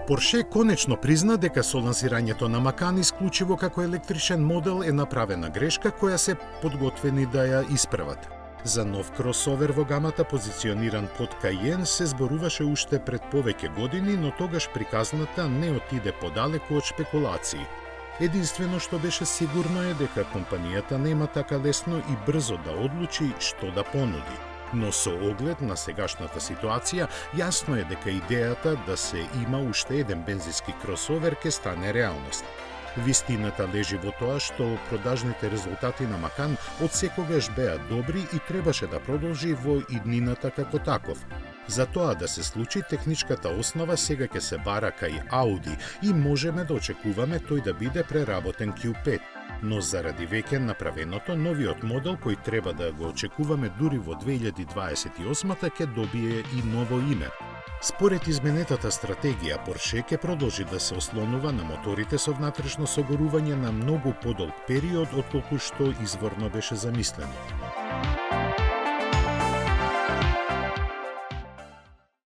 Порше конечно призна дека со лансирањето на Макан исклучиво како електричен модел е направена грешка која се подготвени да ја исправат. За нов кросовер во гамата позициониран под Каен се зборуваше уште пред повеќе години, но тогаш приказната не отиде подалеку од шпекулации. Единствено што беше сигурно е дека компанијата нема така лесно и брзо да одлучи што да понуди. Но со оглед на сегашната ситуација, јасно е дека идејата да се има уште еден бензински кросовер ке стане реалност. Вистината лежи во тоа што продажните резултати на Макан одсекогаш беа добри и требаше да продолжи во иднината како таков. За тоа да се случи, техничката основа сега ќе се бара кај Ауди и можеме да очекуваме тој да биде преработен Q5. Но заради веќе направеното, новиот модел кој треба да го очекуваме дури во 2028-та ќе добие и ново име. Според изменетата стратегија, Порше ќе продолжи да се ослонува на моторите со внатрешно согорување на многу подолг период отколку што изворно беше замислено.